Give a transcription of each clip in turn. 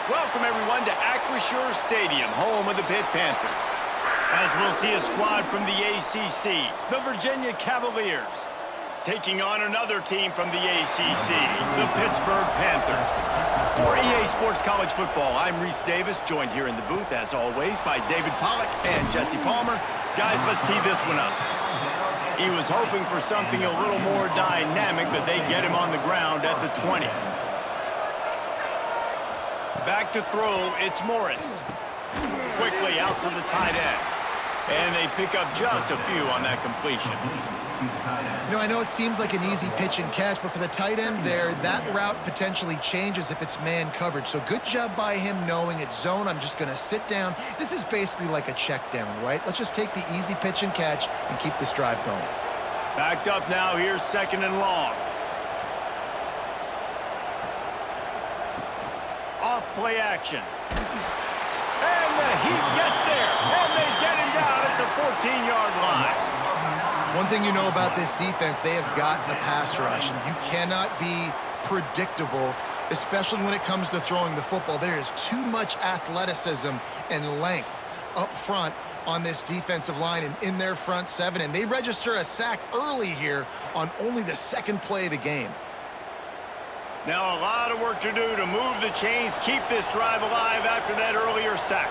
Welcome, everyone, to Acrisure Stadium, home of the Pitt Panthers. As we'll see a squad from the ACC, the Virginia Cavaliers, taking on another team from the ACC, the Pittsburgh Panthers. For EA Sports College Football, I'm Reese Davis, joined here in the booth, as always, by David Pollack and Jesse Palmer. Guys, let's tee this one up. He was hoping for something a little more dynamic, but they get him on the ground at the 20. Back to throw, it's Morris. Quickly out to the tight end. And they pick up just a few on that completion. You know, I know it seems like an easy pitch and catch, but for the tight end there, that route potentially changes if it's man coverage. So good job by him knowing it's zone. I'm just going to sit down. This is basically like a check down, right? Let's just take the easy pitch and catch and keep this drive going. Backed up now, here's 2nd and long. Off play action. And the Heat gets there, and they get him down at the 14-yard line. One thing you know about this defense, they have got a pass rush, and you cannot be predictable, especially when it comes to throwing the football. There is too much athleticism and length up front on this defensive line and in their front seven, and they register a sack early here on only the 2nd play of the game. Now a lot of work to do to move the chains, keep this drive alive after that earlier sack.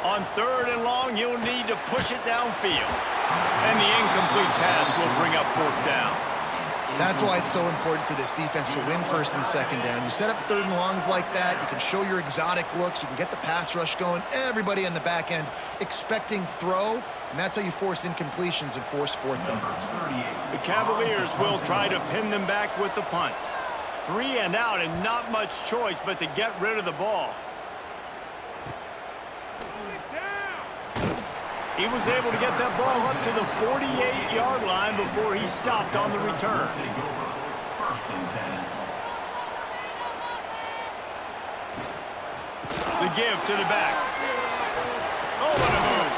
On 3rd and long, you'll need to push it downfield. And the incomplete pass will bring up 4th down. That's why it's so important for this defense to win 1st and 2nd down. You set up 3rd and longs like that, you can show your exotic looks, you can get the pass rush going, everybody on the back end expecting throw, and that's how you force incompletions and force 4th downs. The Cavaliers will try to pin them back with the punt. 3 and out and not much choice but to get rid of the ball. He was able to get that ball up to the 48-yard line before he stopped on the return. The give to the back. Oh, what a move.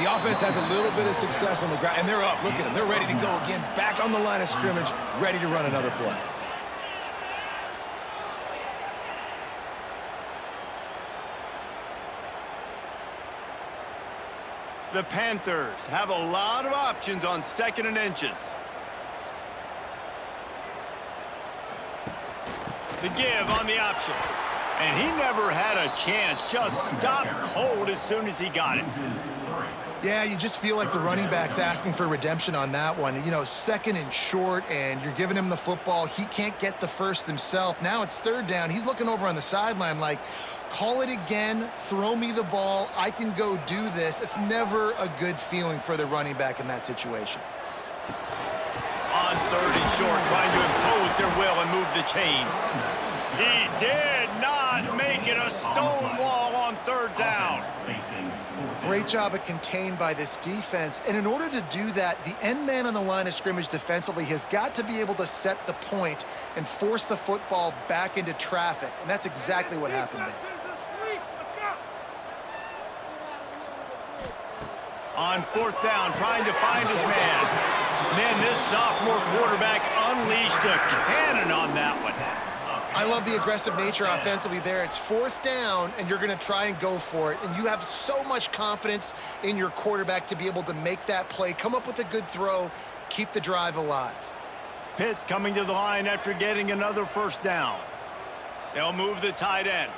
The offense has a little bit of success on the ground, and they're up. Look at them. They're ready to go again, back on the line of scrimmage, ready to run another play. The Panthers have a lot of options on 2nd and inches. The give on the option. And he never had a chance. Just stopped cold as soon as he got it. Yeah, you just feel like the running back's asking for redemption on that one. You know, 2nd and short, and you're giving him the football. He can't get the first himself. Now it's 3rd down. He's looking over on the sideline like, call it again, throw me the ball, I can go do this. It's never a good feeling for the running back in that situation. On 3rd and short, trying to impose their will and move the chains. He did not make it a stone wall on 3rd down. Great job of contained by this defense. And in order to do that, the end man on the line of scrimmage defensively has got to be able to set the point and force the football back into traffic. And that's exactly what happened there. On 4th down, trying to find his man. Man, this sophomore quarterback unleashed a cannon on that one. I love the aggressive nature offensively there. It's 4th down, and you're going to try and go for it. And you have so much confidence in your quarterback to be able to make that play, come up with a good throw, keep the drive alive. Pitt coming to the line after getting another 1st down. They'll move the tight end.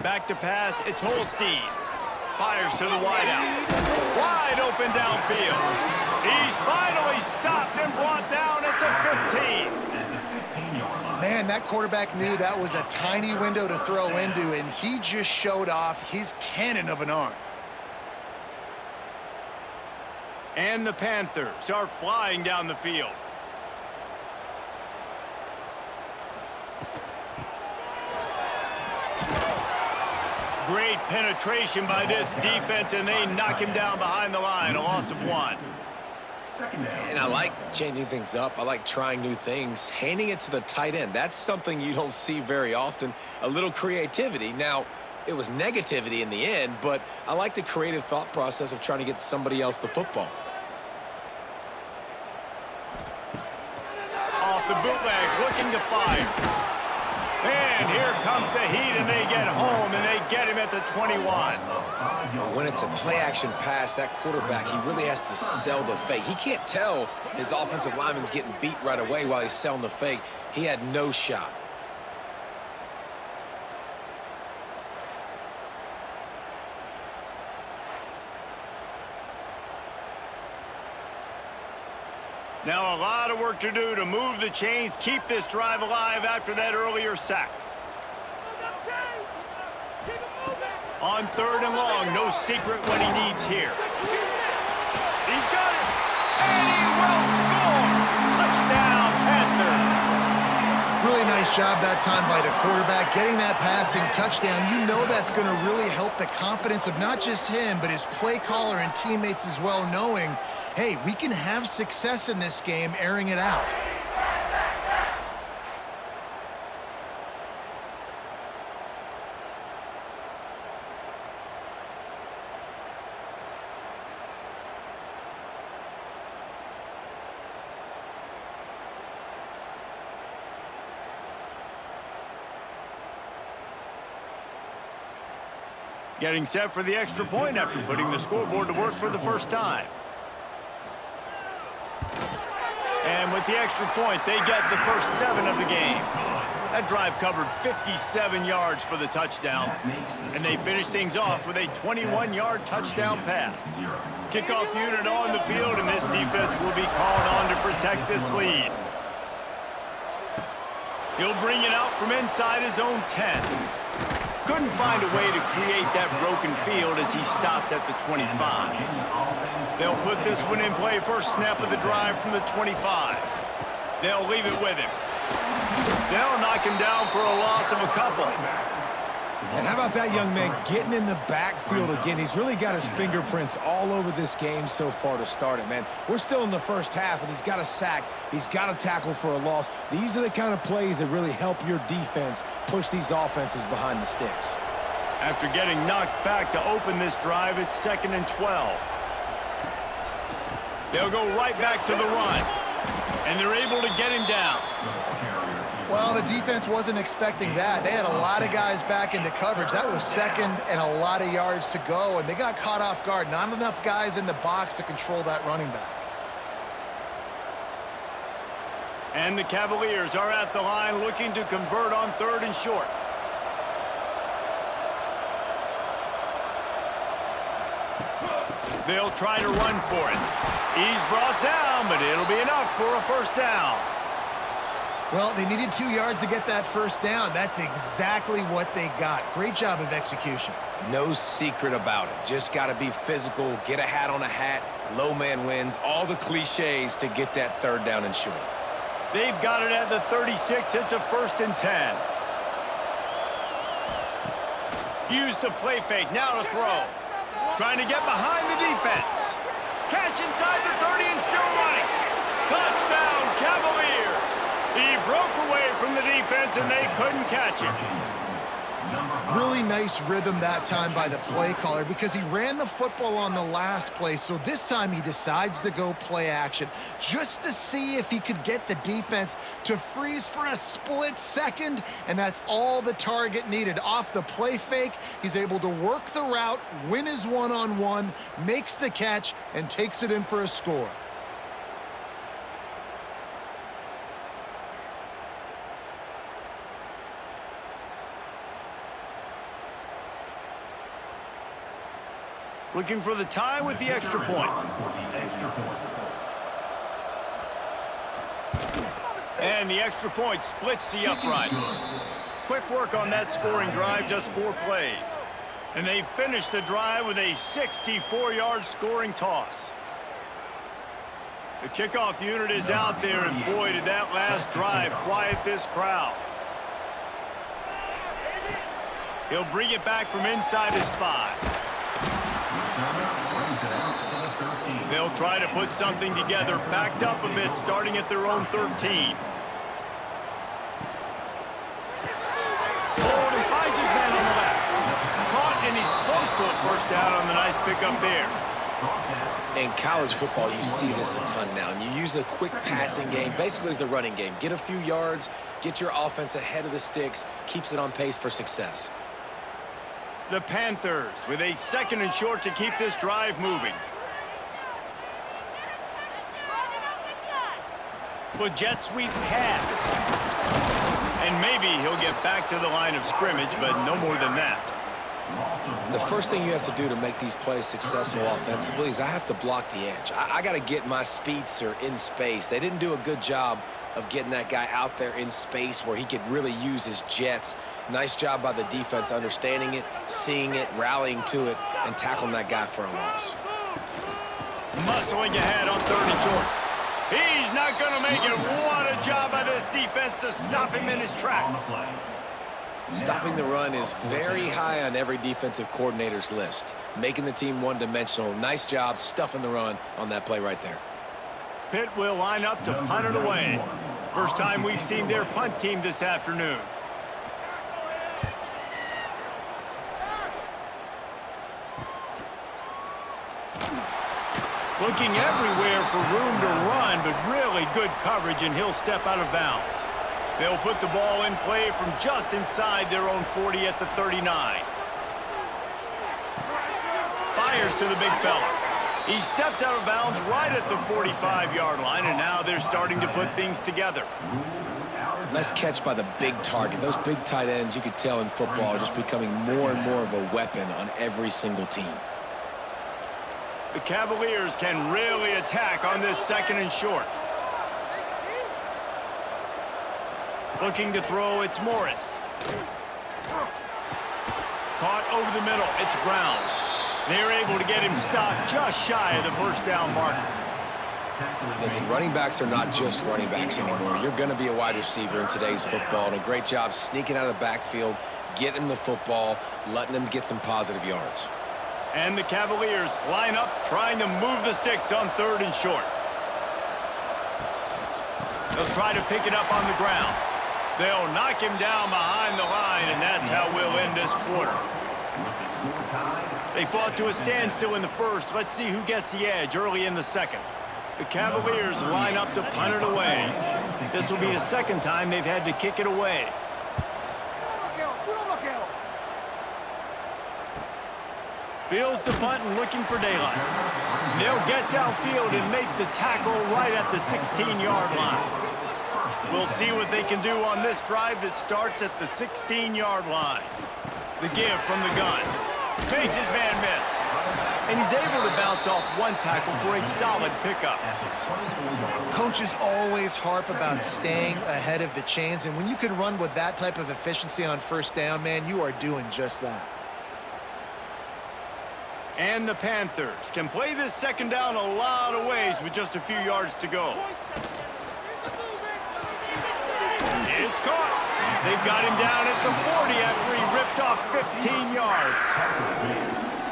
Back to pass, it's Holstein. Fires to the wideout. Wide open downfield. He's finally stopped and brought down at the 15. Man, that quarterback knew that was a tiny window to throw into, and he just showed off his cannon of an arm. And the Panthers are flying down the field. Great penetration by this defense, and they knock him down behind the line, a loss of 1. And I like changing things up. I like trying new things. Handing it to the tight end, that's something you don't see very often. A little creativity. Now, it was negativity in the end, but I like the creative thought process of trying to get somebody else the football. Off the bootleg, looking to fire. And here comes the heat, and they get home, and they get him at the 21. When it's a play-action pass, that quarterback, he really has to sell the fake. He can't tell his offensive lineman's getting beat right away while he's selling the fake. He had no shot. Now a lot of work to do to move the chains, keep this drive alive after that earlier sack. On 3rd and long, no secret what he needs here. He's got it, and he will score! Touchdown, Panthers! Really nice job that time by the quarterback, getting that passing touchdown. You know that's going to really help the confidence of not just him, but his play caller and teammates as well, knowing, hey, we can have success in this game airing it out. Getting set for the extra point after putting the scoreboard to work for the first time. And with the extra point, they get the first 7 of the game. That drive covered 57 yards for the touchdown. And they finish things off with a 21-yard touchdown pass. Kickoff unit on the field, and this defense will be called on to protect this lead. He'll bring it out from inside his own 10. Couldn't find a way to create that broken field as he stopped at the 25. They'll put this one in play first snap of the drive from the 25. They'll leave it with him. They'll knock him down for a loss of a couple. And how about that young man getting in the backfield again? He's really got his fingerprints all over this game so far to start it, man. We're still in the first half, and he's got a sack. He's got a tackle for a loss. These are the kind of plays that really help your defense push these offenses behind the sticks. After getting knocked back to open this drive, it's 2nd and 12. They'll go right back to the run, and they're able to get him down. Well, the defense wasn't expecting that. They had a lot of guys back into coverage. That was 2nd and a lot of yards to go, and they got caught off guard. Not enough guys in the box to control that running back. And the Cavaliers are at the line looking to convert on 3rd and short. They'll try to run for it. He's brought down, but it'll be enough for a first down. Well, they needed 2 yards to get that first down. That's exactly what they got. Great job of execution. No secret about it. Just got to be physical, get a hat on a hat, low man wins, all the cliches to get that 3rd down and short. They've got it at the 36. It's a 1st and 10. Use the play fake. Now to throw. Trying to get behind the defense. Catch inside the 30 and still running. Touchdown, Cavaliers. He broke away from the defense, and they couldn't catch him. Really nice rhythm that time by the play caller because he ran the football on the last play, so this time he decides to go play action just to see if he could get the defense to freeze for a split second, and that's all the target needed. Off the play fake, he's able to work the route, win his one-on-one, makes the catch, and takes it in for a score. Looking for the tie with the extra point. And the extra point splits the uprights. Quick work on that scoring drive, just 4 plays. And they finish the drive with a 64-yard scoring toss. The kickoff unit is out there, and boy, did that last drive quiet this crowd. He'll bring it back from inside his 5. They'll try to put something together, backed up a bit, starting at their own 13. Hold and finds his man on the left. Caught, and he's close to a first down on the nice pickup there. In college football, you see this a ton now, and you use a quick passing game, basically as the running game. Get a few yards, get your offense ahead of the sticks, keeps it on pace for success. The Panthers with a 2nd and short to keep this drive moving. Well, jet sweep pass. And maybe he'll get back to the line of scrimmage, but no more than that. The first thing you have to do to make these plays successful offensively is I have to block the edge. I got to get my speedster in space. They didn't do a good job of getting that guy out there in space where he could really use his jets. Nice job by the defense understanding it, seeing it, rallying to it, and tackling that guy for a loss. Muscling ahead on 3rd and short. He's not going to make it. What a job by this defense to stop him in his tracks. Stopping the run is very high on every defensive coordinator's list. Making the team one-dimensional. Nice job stuffing the run on that play right there. Pitt will line up to punt it away. First time we've seen their punt team this afternoon. Looking everywhere for room to run, but really good coverage, and he'll step out of bounds. They'll put the ball in play from just inside their own 40 at the 39. Fires to the big fella. He stepped out of bounds right at the 45-yard line, and now they're starting to put things together. Nice catch by the big target. Those big tight ends, you could tell in football, are just becoming more and more of a weapon on every single team. The Cavaliers can really attack on this 2nd and short. Looking to throw, it's Morris. Caught over the middle, it's Brown. They're able to get him stopped just shy of the 1st down marker. Listen, running backs are not just running backs anymore. You're going to be a wide receiver in today's football, and a great job sneaking out of the backfield, getting the football, letting them get some positive yards. And the Cavaliers line up, trying to move the sticks on 3rd and short. They'll try to pick it up on the ground. They'll knock him down behind the line, and that's how we'll end this quarter. They fought to a standstill in the 1st. Let's see who gets the edge early in the 2nd. The Cavaliers line up to punt it away. This will be the 2nd time they've had to kick it away. Fields the punt and looking for daylight. They'll get downfield and make the tackle right at the 16-yard line. We'll see what they can do on this drive that starts at the 16-yard line. The give from the gun. Makes his man miss. And he's able to bounce off one tackle for a solid pickup. Coaches always harp about staying ahead of the chains, and when you can run with that type of efficiency on 1st down, man, you are doing just that. And the Panthers can play this 2nd down a lot of ways with just a few yards to go. It's caught. They've got him down at the 40 after he ripped off 15 yards.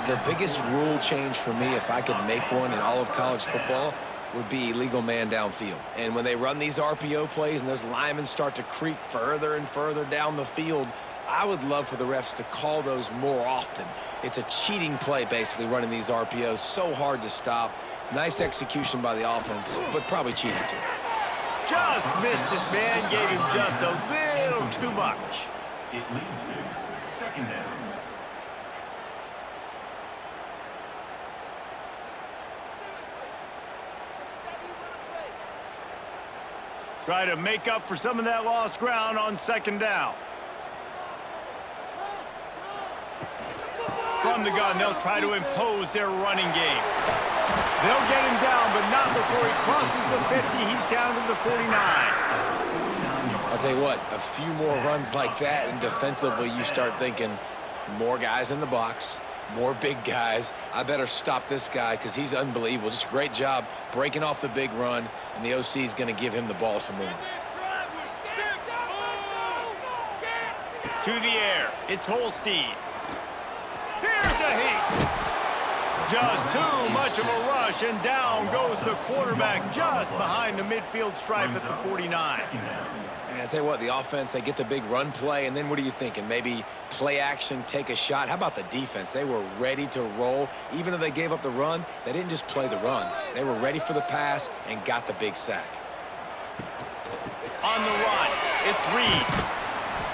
The biggest rule change for me, if I could make one in all of college football, would be illegal man downfield. And when they run these RPO plays and those linemen start to creep further and further down the field, I would love for the refs to call those more often. It's a cheating play, basically, running these RPOs. So hard to stop. Nice execution by the offense, but probably cheating too. Just missed his man, gave him just a little too much. It leads to 2nd down. Try to make up for some of that lost ground on 2nd down. From the gun, they'll try to impose their running game. They'll get him down, but not before he crosses the 50. He's down to the 49. I'll tell you what, a few more runs like that, and defensively you start thinking more guys in the box, more big guys. I better stop this guy because he's unbelievable. Just a great job breaking off the big run, and the OC is going to give him the ball some more. To the air, it's Holstein. Here's a heat. Just too much of a rush, and down goes the quarterback just behind the midfield stripe at the 49. And I tell you what, the offense, they get the big run play, and then what are you thinking? Maybe play action, take a shot. How about the defense? They were ready to roll. Even though they gave up the run, they didn't just play the run. They were ready for the pass and got the big sack. On the run, it's Reed.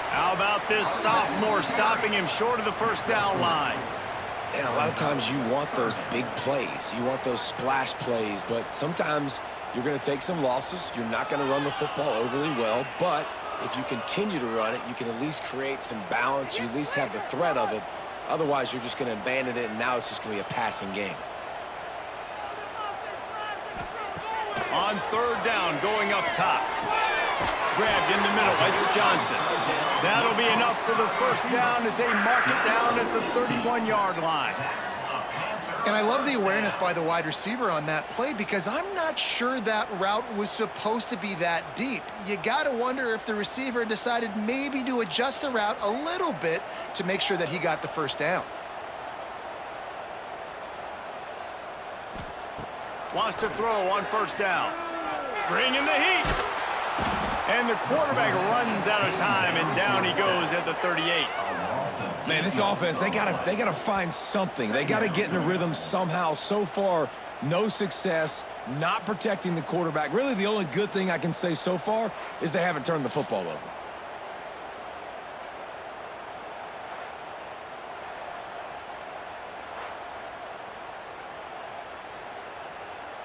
How about this sophomore stopping him short of the first down line? And a lot of times you want those big plays. You want those splash plays, but sometimes you're going to take some losses. You're not going to run the football overly well, but if you continue to run it, you can at least create some balance. You at least have the threat of it. Otherwise, you're just going to abandon it, and now it's just going to be a passing game. On third down, going up top. Grabbed in the middle, it's Johnson. That'll be enough for the first down as they mark it down at the 31-yard line. And I love the awareness by the wide receiver on that play because I'm not sure that route was supposed to be that deep. You got to wonder if the receiver decided maybe to adjust the route a little bit to make sure that he got the first down. Wants to throw on first down. Bringing the heat. And the quarterback runs out of time, and down he goes at the 38. Man, this offense, they gotta find something. They gotta get in a rhythm somehow. So far, no success, not protecting the quarterback. Really, the only good thing I can say so far is they haven't turned the football over.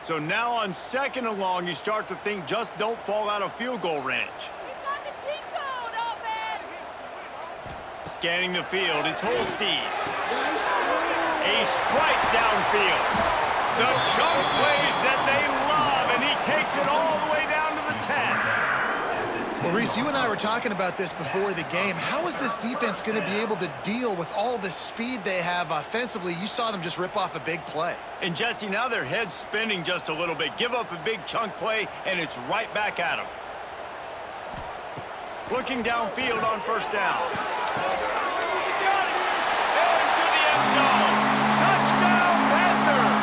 So now on second and long, you start to think just don't fall out of field goal range. Scanning the field, it's Holstein. A strike downfield. The chunk plays that they love, and he takes it all the way down to the 10. Well, Reese, you and I were talking about this before the game. How is this defense going to be able to deal with all the speed they have offensively? You saw them just rip off a big play. And, Jesse, now their head's spinning just a little bit. Give up a big chunk play, and it's right back at them. Looking downfield on first down. Into the end zone. Touchdown, Panthers!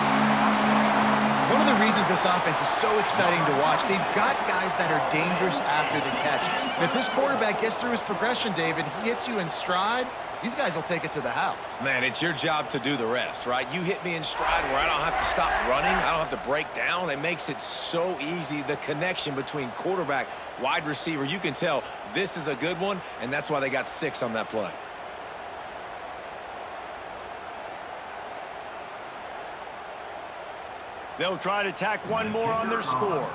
One of the reasons this offense is so exciting to watch, they've got guys that are dangerous after the catch. And if this quarterback gets through his progression, David, he hits you in stride, these guys will take it to the house. Man, it's your job to do the rest, right? You hit me in stride where I don't have to stop running. I don't have to break down. It makes it so easy. The connection between quarterback, wide receiver, you can tell this is a good one, and that's why they got 6 on that play. They'll try to tack one more on their score.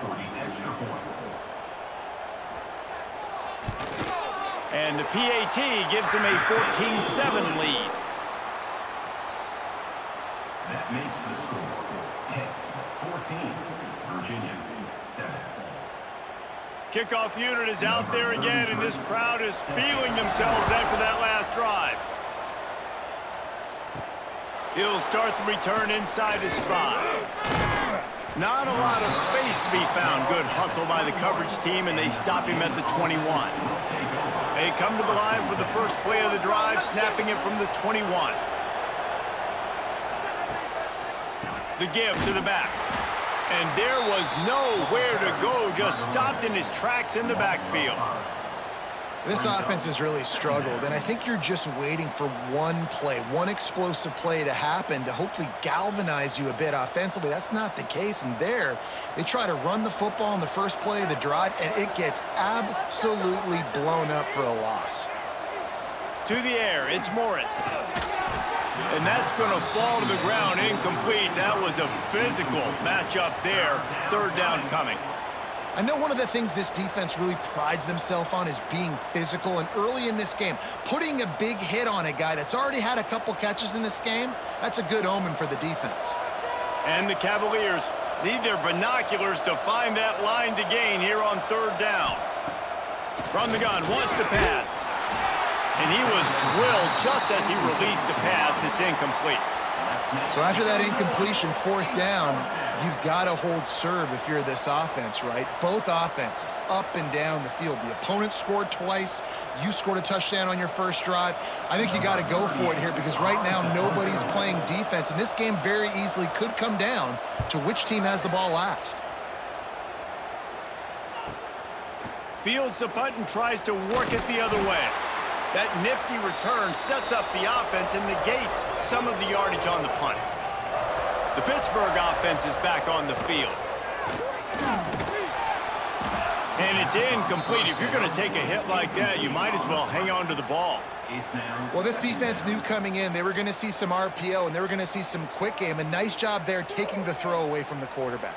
And the PAT gives them a 14-7 lead. That makes the score 14, Virginia 7. Kickoff unit is out there again, and this crowd is feeling themselves after that last drive. He'll start the return inside his 5. Not a lot of space to be found. Good hustle by the coverage team, and they stop him at the 21. They come to the line for the first play of the drive, snapping it from the 21. The give to the back. And there was nowhere to go, just stopped in his tracks in the backfield. This offense has really struggled, and I think you're just waiting for one play, one explosive play to happen to hopefully galvanize you a bit offensively. That's not the case, and there, they try to run the football in the first play of the drive, and it gets absolutely blown up for a loss. To the air, it's Morris. And that's going to fall to the ground incomplete. That was a physical matchup there. Third down coming. I know one of the things this defense really prides themselves on is being physical, and early in this game, putting a big hit on a guy that's already had a couple catches in this game, that's a good omen for the defense. And the Cavaliers need their binoculars to find that line to gain here on third down. From the gun, wants to pass. And he was drilled just as he released the pass. It's incomplete. So after that incompletion, fourth down, you've got to hold serve if you're this offense, right? Both offenses up and down the field. The opponent scored twice. You scored a touchdown on your first drive. I think you got to go for it here because right now nobody's playing defense, and this game very easily could come down to which team has the ball last. Fields the punt and tries to work it the other way. That nifty return sets up the offense and negates some of the yardage on the punt. The Pittsburgh offense is back on the field. And it's incomplete. If you're going to take a hit like that, you might as well hang on to the ball. Well, this defense knew coming in they were going to see some RPO and they were going to see some quick game. A nice job there taking the throw away from the quarterback.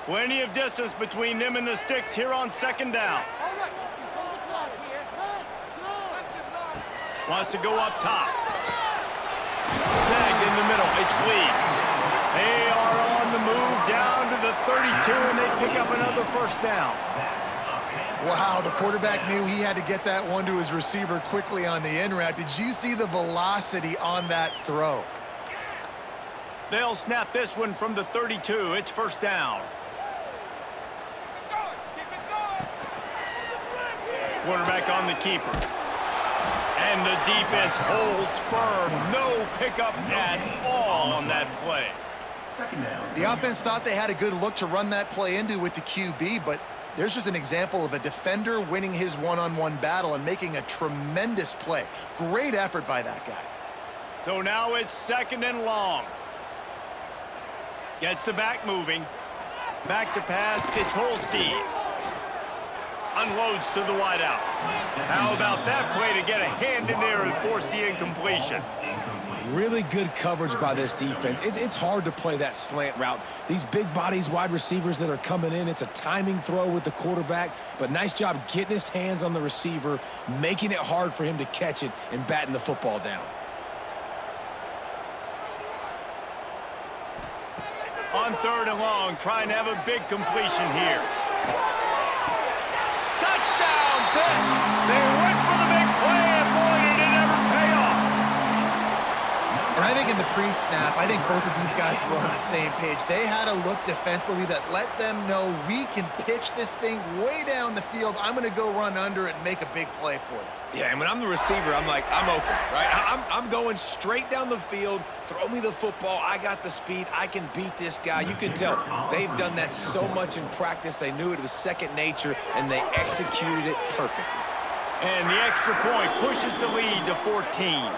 Plenty of distance between them and the sticks here on second down. Wants to go up top. Snagged in the middle. It's Lee. They are on the move down to the 32, and they pick up another first down. Wow, the quarterback knew he had to get that one to his receiver quickly on the in route. Did you see the velocity on that throw? They'll snap this one from the 32. It's first down. Quarterback on the keeper. And the defense holds firm. No pickup at all on that play. The offense thought they had a good look to run that play into with the QB, but there's just an example of a defender winning his one-on-one battle and making a tremendous play. Great effort by that guy. So now it's second and long. Gets the back moving. Back to pass. It's Holstein. Unloads to the wideout. How about that play to get a hand in there and force the incompletion? Really good coverage by this defense. It's hard to play that slant route. These big bodies, wide receivers that are coming in, it's a timing throw with the quarterback, but nice job getting his hands on the receiver, making it hard for him to catch it and batting the football down. On third and long, trying to have a big completion here. Touchdown, Pitt! They went for the big play, and boy, did it ever pay off. And I think in the pre-snap, I think both of these guys were on the same page. They had a look defensively that let them know we can pitch this thing way down the field. I'm going to go run under it and make a big play for you. Yeah, and when I'm the receiver, I'm like, I'm open, right? I'm going straight down the field. Throw me the football. I got the speed. I can beat this guy. You can tell they've done that so much in practice. They knew it was second nature, and they executed it perfectly. And the extra point pushes the lead to 14.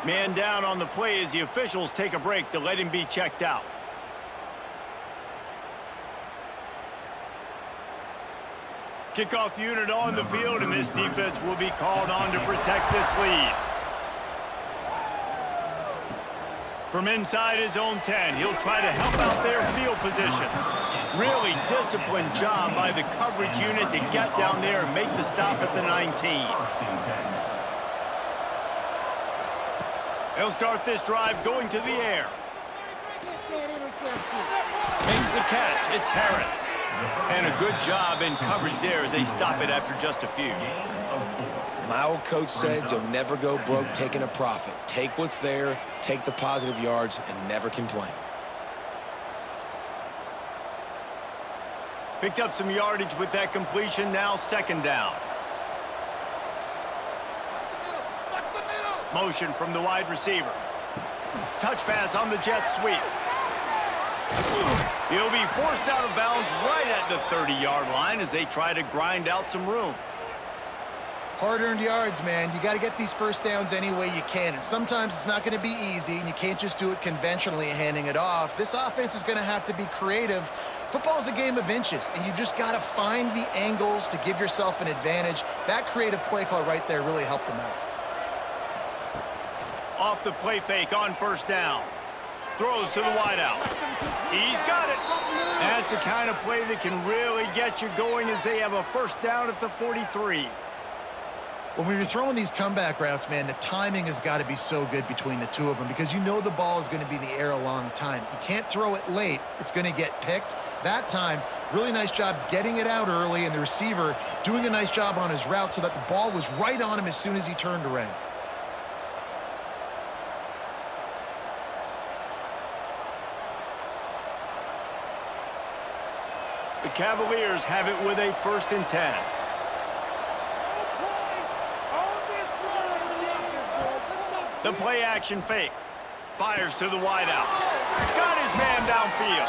Man down on the play as the officials take a break to let him be checked out. Kickoff unit on the field, and this defense will be called on to protect this lead. From inside his own 10, he'll try to help out their field position. Really disciplined job by the coverage unit to get down there and make the stop at the 19. He'll start this drive going to the air. Makes the catch. It's Harris. And a good job in coverage there as they stop it after just a few. My old coach said you'll never go broke taking a profit. Take what's there, take the positive yards, and never complain. Picked up some yardage with that completion, now second down. Motion from the wide receiver. Touch pass on the jet sweep. He'll be forced out of bounds right at the 30-yard line as they try to grind out some room. Hard-earned yards, man. You got to get these first downs any way you can. And sometimes it's not going to be easy, and you can't just do it conventionally handing it off. This offense is going to have to be creative. Football's a game of inches, and you've just got to find the angles to give yourself an advantage. That creative play call right there really helped them out. Off the play fake on first down. Throws to the wideout. He's got it. That's the kind of play that can really get you going as they have a first down at the 43. When you're throwing these comeback routes, man, the timing has got to be so good between the two of them because you know the ball is going to be in the air a long time. You can't throw it late. It's going to get picked. That time, really nice job getting it out early, and the receiver doing a nice job on his route so that the ball was right on him as soon as he turned around. The Cavaliers have it with a 1st and 10. The play action fake. Fires to the wideout. Got his man downfield.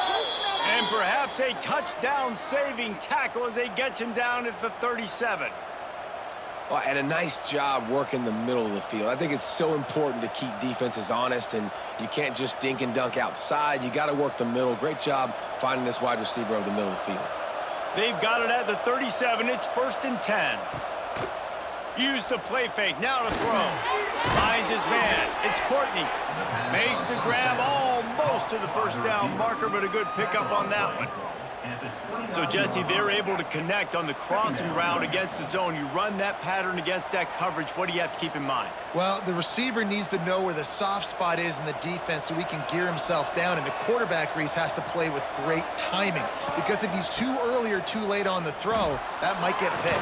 And perhaps a touchdown-saving tackle as they get him down at the 37. Well, and a nice job working the middle of the field. I think it's so important to keep defenses honest, and you can't just dink and dunk outside. You got to work the middle. Great job finding this wide receiver over the middle of the field. They've got it at the 37. It's 1st and 10. Use the play fake. Now to throw. Finds his man. It's Courtney. Makes the grab almost to the 1st down marker, but a good pickup on that one. So, Jesse, they're able to connect on the crossing route against the zone. You run that pattern against that coverage. What do you have to keep in mind? Well, the receiver needs to know where the soft spot is in the defense so he can gear himself down, and the quarterback, Reese, has to play with great timing, because if he's too early or too late on the throw, that might get picked.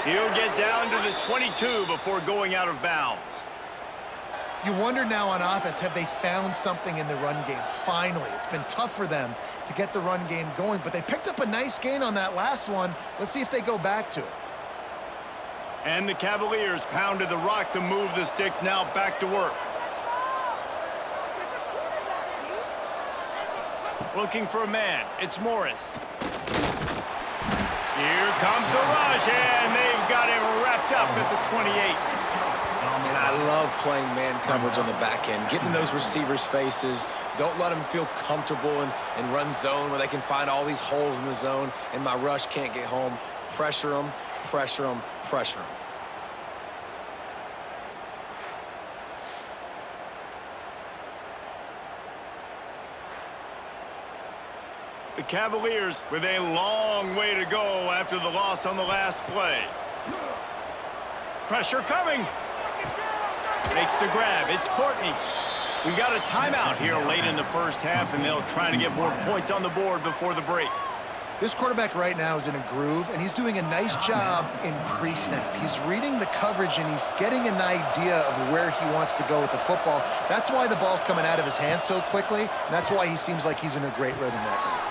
He'll get down to the 22 before going out of bounds. You wonder now on offense, have they found something in the run game? Finally, it's been tough for them to get the run game going, but they picked up a nice gain on that last one. Let's see if they go back to it. And the Cavaliers pounded the rock to move the sticks, now back to work. Looking for a man. It's Morris. Here comes the rush, and they've got him wrapped up at the 28. And I love playing man coverage on the back end, getting in those receivers' faces. Don't let them feel comfortable and run zone where they can find all these holes in the zone, and my rush can't get home. Pressure them, pressure them, pressure them. The Cavaliers with a long way to go after the loss on the last play. Pressure coming. Makes the grab. It's Courtney. We've got a timeout here late in the 1st half, and they'll try to get more points on the board before the break. This quarterback right now is in a groove, and he's doing a nice job in pre-snap. He's reading the coverage, and he's getting an idea of where he wants to go with the football. That's why the ball's coming out of his hands so quickly, and that's why he seems like he's in a great rhythm right now.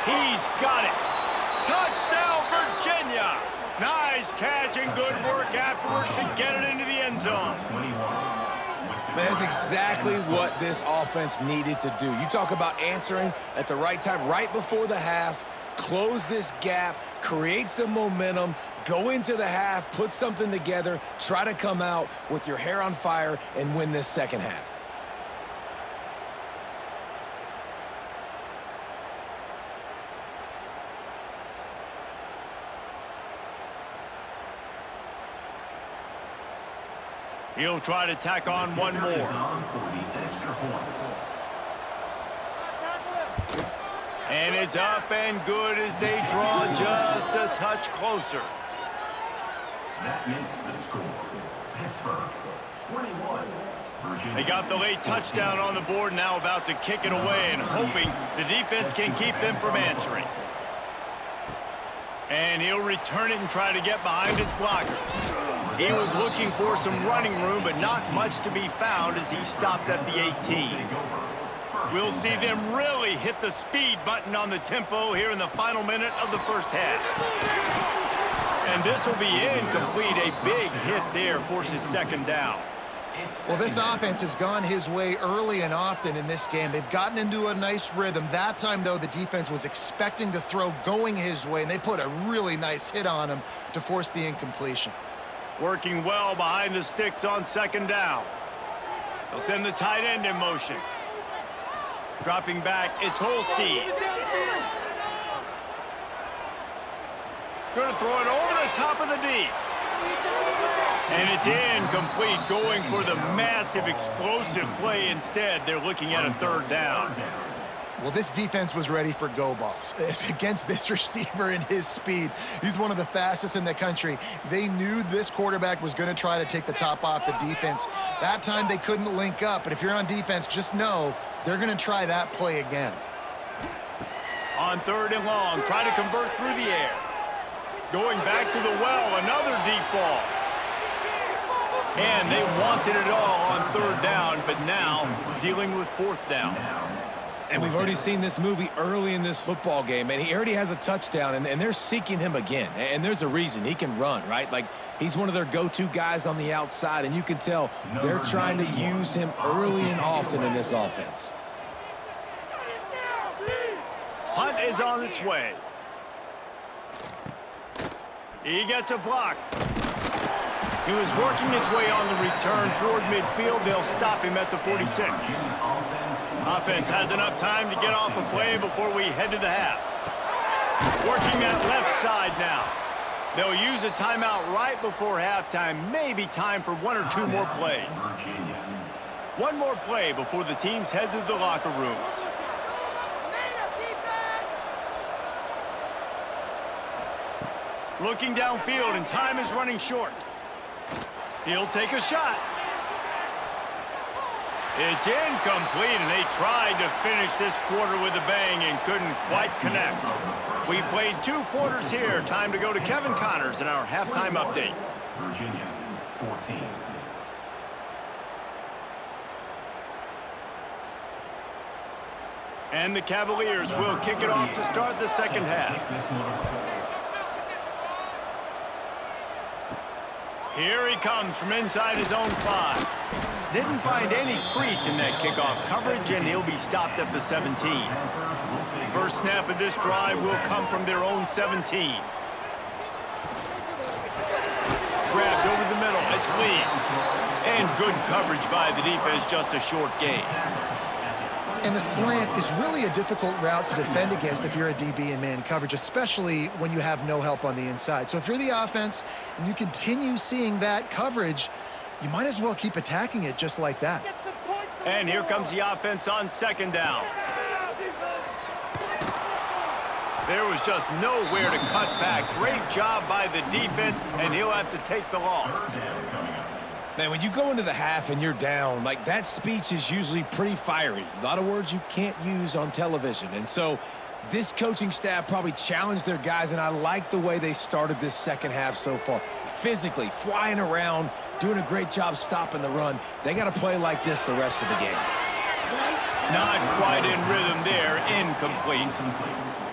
He's got it. Touchdown, Virginia. Nice catch and good work afterwards to get it into the end zone. That's exactly what this offense needed to do. You talk about answering at the right time, right before the half, close this gap, create some momentum, go into the half, put something together, try to come out with your hair on fire and win this 2nd half. He'll try to tack on one more. And it's up and good as they draw just a touch closer. That makes the score. Pittsburgh, 21. Virginia. They got the late touchdown on the board, now about to kick it away and hoping the defense can keep them from answering. And he'll return it and try to get behind his blockers. He was looking for some running room, but not much to be found as he stopped at the 18. We'll see them really hit the speed button on the tempo here in the final minute of the 1st half. And this will be incomplete. A big hit there forces 2nd down. Well, this offense has gone his way early and often in this game. They've gotten into a nice rhythm. That time, though, the defense was expecting to throw going his way, and they put a really nice hit on him to force the incompletion. Working well behind the sticks on 2nd down. They'll send the tight end in motion. Dropping back, it's Holstein. Going to throw it over the top of the D. And it's incomplete, going for the massive explosive play instead. They're looking at a 3rd down. Well, this defense was ready for go balls against this receiver and his speed. He's one of the fastest in the country. They knew this quarterback was going to try to take the top off the defense. That time they couldn't link up, but if you're on defense, just know they're going to try that play again. On 3rd and long, try to convert through the air. Going back to the well, another deep ball. And they wanted it all on 3rd down, but now dealing with 4th down. And we've already seen this movie early in this football game, and he already has a touchdown, and they're seeking him again. And there's a reason. He can run, right? Like, he's one of their go-to guys on the outside, and you can tell they're trying to use him early and often in this offense. Hunt is on its way. He gets a block. He was working his way on the return toward midfield. They'll stop him at the 46. Offense has enough time to get off a play before we head to the half. Working that left side now. They'll use a timeout right before halftime. Maybe time for one or two more plays. One more play before the teams head to the locker rooms. Looking downfield, and time is running short. He'll take a shot. It's incomplete, and they tried to finish this quarter with a bang and couldn't quite connect. We've played 2 quarters here. Time to go to Kevin Connors in our halftime update. Virginia, 14. And the Cavaliers will kick it off to start the second half. Here he comes from inside his own 5. Didn't find any crease in that kickoff coverage, and he'll be stopped at the 17. First snap of this drive will come from their own 17. Grabbed over the middle. It's Lee. And good coverage by the defense, just a short gain. And the slant is really a difficult route to defend against if you're a DB in man coverage, especially when you have no help on the inside. So if you're the offense and you continue seeing that coverage, you might as well keep attacking it just like that. And here comes the offense on second down. There was just nowhere to cut back. Great job by the defense, and he'll have to take the loss. Man, when you go into the half and you're down, like, that speech is usually pretty fiery. A lot of words you can't use on television. And so this coaching staff probably challenged their guys, and I like the way they started this second half so far. Physically, flying around, doing a great job stopping the run. They got to play like this the rest of the game. Not quite in rhythm there. Incomplete.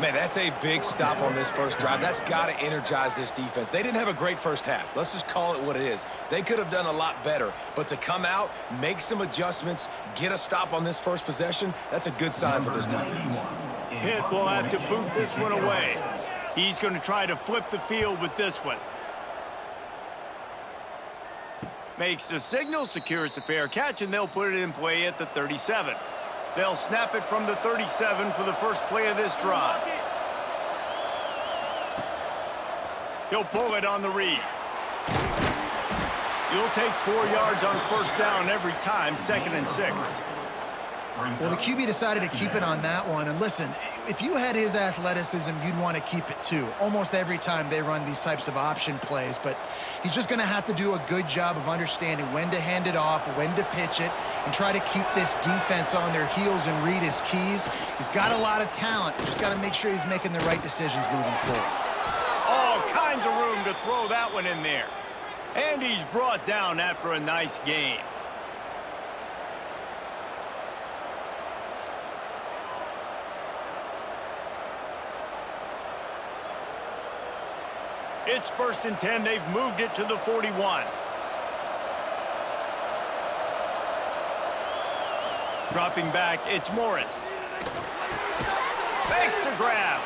Man, that's a big stop on this first drive. That's got to energize this defense. They didn't have a great first half. Let's just call it what it is. They could have done a lot better. But to come out, make some adjustments, get a stop on this first possession, that's a good sign for this defense. Pitt will have to boot this one away. He's going to try to flip the field with this one. Makes the signal, secures the fair catch, and they'll put it in play at the 37. They'll snap it from the 37 for the first play of this drive. He'll pull it on the read. You'll take 4 yards on first down every time, 2nd and 6. Well, the QB decided to keep it on that one. And listen, if you had his athleticism, you'd want to keep it too. Almost every time they run these types of option plays. But he's just going to have to do a good job of understanding when to hand it off, when to pitch it, and try to keep this defense on their heels and read his keys. He's got a lot of talent. Just got to make sure he's making the right decisions moving forward. All kinds of room to throw that one in there. And he's brought down after a nice gain. It's 1st and 10. They've moved it to the 41. Dropping back, it's Morris. Thanks to grab.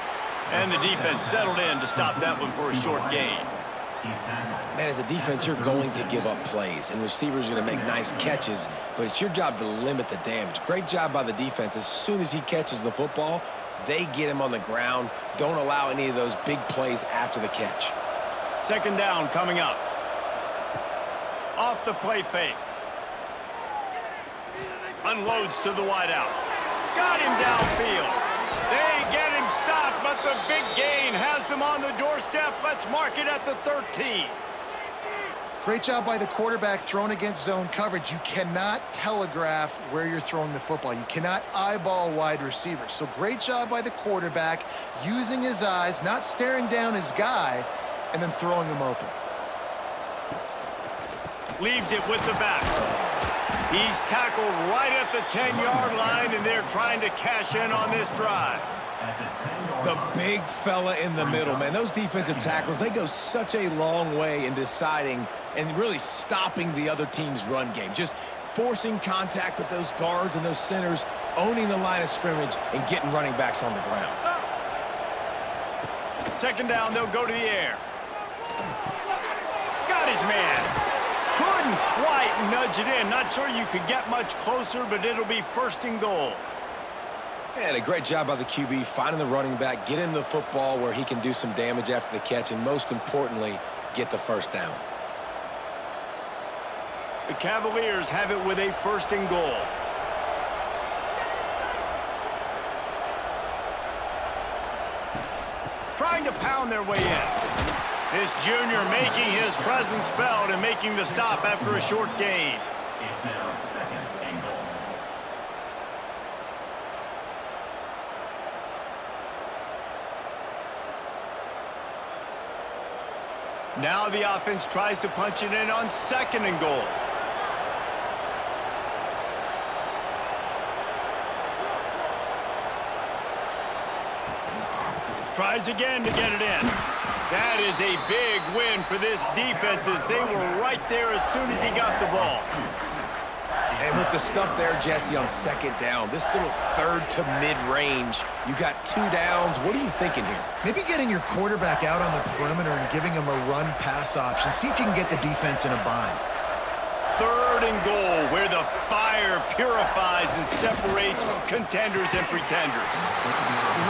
And the defense settled in to stop that one for a short gain. Man, as a defense, you're going to give up plays, and receivers are going to make nice catches, but it's your job to limit the damage. Great job by the defense. As soon as he catches the football, they get him on the ground. Don't allow any of those big plays after the catch. 2nd down coming up. Off the play fake. Unloads to the wideout. Got him downfield. They get him stopped, but the big gain has them on the doorstep. Let's mark it at the 13. Great job by the quarterback thrown against zone coverage. You cannot telegraph where you're throwing the football. You cannot eyeball wide receivers. So great job by the quarterback using his eyes, not staring down his guy, and then throwing him open. Leaves it with the back. He's tackled right at the 10-yard line, and they're trying to cash in on this drive. The big fella in the middle, man. Those defensive tackles, they go such a long way in deciding and really stopping the other team's run game. Just forcing contact with those guards and those centers, owning the line of scrimmage, and getting running backs on the ground. Second down, they'll go to the air. Got his man. Couldn't quite nudge it in. Not sure you could get much closer, but it'll be first and goal. And a great job by the QB finding the running back, get him the football where he can do some damage after the catch, and most importantly, get the first down. The Cavaliers have it with a first and goal. Trying to pound their way in. This junior making his presence felt and making the stop after a short gain. It's now second and goal. Now the offense tries to punch it in on second and goal. Tries again to get it in. That is a big win for this defense as they were right there as soon as he got the ball. And with the stuff there, Jesse, on second down, this little third to mid-range, you got 2 downs. What are you thinking here? Maybe getting your quarterback out on the perimeter and giving him a run-pass option. See if you can get the defense in a bind. Third and goal, where the fire purifies and separates contenders and pretenders.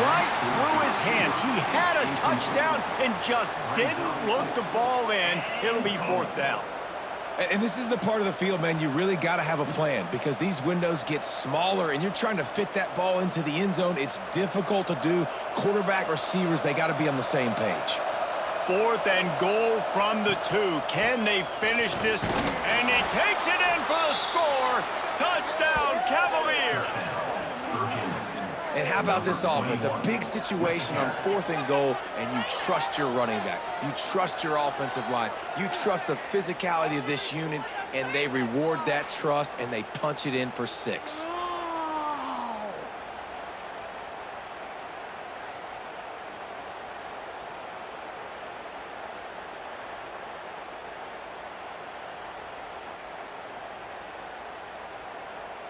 Right through his hands. He had a touchdown and just didn't look the ball in. It'll be fourth down. And this is the part of the field, man, you really got to have a plan because these windows get smaller and you're trying to fit that ball into the end zone. It's difficult to do. Quarterback, receivers, they got to be on the same page. Fourth and goal from the 2. Can they finish this? And he takes it in for the score. Touchdown, Cavaliers. And how about this offense? A big situation on 4th and goal, and you trust your running back. You trust your offensive line. You trust the physicality of this unit, and they reward that trust, and they punch it in for 6.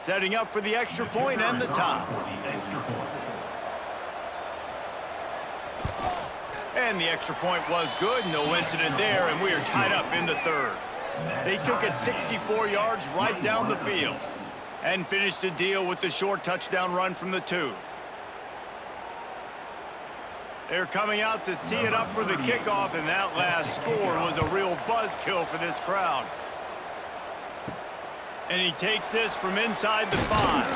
Setting up for the extra point and the tie. And the extra point was good. No incident there, and we are tied up in the third. They took it 64 yards right down the field and finished the deal with the short touchdown run from the 2. They're coming out to tee it up for the kickoff, and that last score was a real buzzkill for this crowd. And he takes this from inside the 5.